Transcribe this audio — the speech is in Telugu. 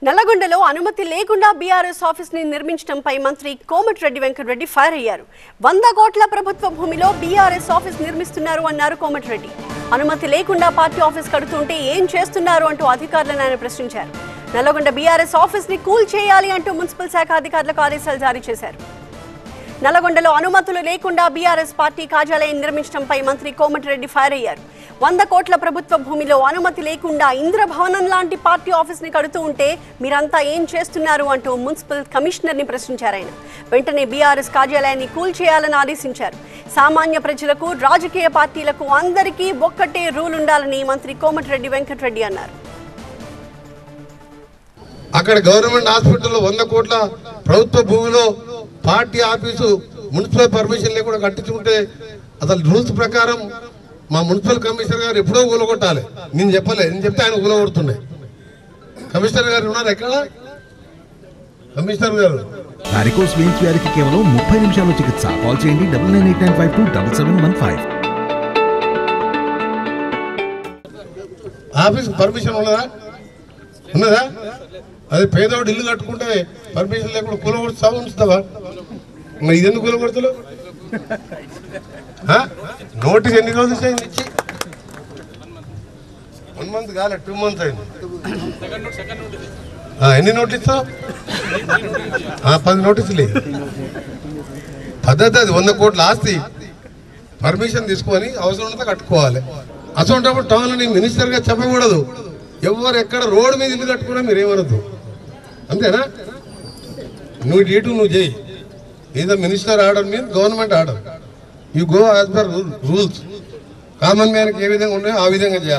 నల్లగొండలో అనుమతి లేకుండా బీఆర్ఎస్ ఆఫీస్ ని నిర్మించడంపై మంత్రి కోమటిరెడ్డి వెంకటరెడ్డి ఫైర్ అయ్యారు. 100 కోట్ల ప్రభుత్వ భూమిలో బీఆర్ఎస్ ఆఫీస్ నిర్మిస్తున్నారు అన్నారు కోమటిరెడ్డి. అనుమతి లేకుండా పార్టీ ఆఫీస్ కడుతుంటే ఏం చేస్తున్నారు అంటూ అధికారులను ఆయన ప్రశ్నించారు. నల్లగొండ బీఆర్ఎస్ ఆఫీస్ ని కూల్ చేయాలి అంటూ మున్సిపల్ శాఖ అధికారులకు ఆదేశాలు జారీ చేశారు. నల్లగొండలో అనుమతులు లేకుండా బీఆర్ఎస్ పార్టీ కార్యాలయం నిర్మించడంపై మంత్రి కోమటిరెడ్డి ఫైర్ అయ్యారు. 100 కోట్ల ప్రభుత్వ భూమిలో అనుమతి లేకుండా ఇంద్రభవనం లాంటి పార్టీ ఆఫీస్ ని కడుతూ ఉంటే మీరంతా ఏం చేస్తున్నారు అంటూ మున్సిపల్ కమిషనర్ ని ప్రశ్నించారు. ఆయన వెంటనే బీఆర్ఎస్ కార్యాలయాన్ని కూల్ చేయాలని ఆదేశించారు. సామాన్య ప్రజలకు, రాజకీయ పార్టీలకు అందరికీ ఒక్కటే రూల్ ఉండాలని మంత్రి కోమటిరెడ్డి వెంకటరెడ్డి అన్నారు. అక్కడ గవర్నమెంట్ హాస్పిటల్లో 100 కోట్ల ప్రభుత్వ భూమిలో పార్టీ ఆఫీసు మున్సిపల్ పర్మిషన్ లేకుండా కట్టించుకుంటే అసలు రూల్స్ ప్రకారం మా మున్సిపల్ కమిషనర్ గారు ఎప్పుడో కూలగొట్టాలి. నేను చెప్పలే, నేను చెప్తే ఆయన కూలగొడుతుండే. కమిషనర్ గారు ఉన్నారు ఎక్కడ? కమిషనర్ గారు వారికోస్ వెయిన్స్ వ్యాధికి కేవలం 30 నిమిషాల్లో చికిత్స. కాల్ చేయండి 9989527715. ఆఫీస్ పర్మిషన్ ఉన్నదా? అది పేదవాడు ఇల్లు కట్టుకుంటే పర్మిషన్ లేకుండా కూలగొడుతా ఉంచుతావా? మరి ఇది ఎందుకు కూలగొడతలు? నోటీస్ ఎన్ని రోజులు ఇచ్చి 1 మంత్ కాలే, 2 మంత్స్ అయింది. ఎన్ని నోటీసు? 10 నోటీసులు. పద్ధతి అది. 100 కోట్ల ఆస్తి పర్మిషన్ తీసుకొని అవసరం ఉంటే కట్టుకోవాలి. అసలు టౌన్లో నీ మినిస్టర్గా చెప్పకూడదు. ఎవరు ఎక్కడ రోడ్డు మీద ఇల్లు కట్టుకున్నా మీరేమనద్దు, అంతేనా? నువ్వు డీటు నువ్వు చేయి. ఏదో మినిస్టర్ ఆర్డర్ మీద government order, you go as per rules. Common మ్యాన్కి ఏ విధంగా ఉన్నాయో ఆ విధంగా చేయాలి.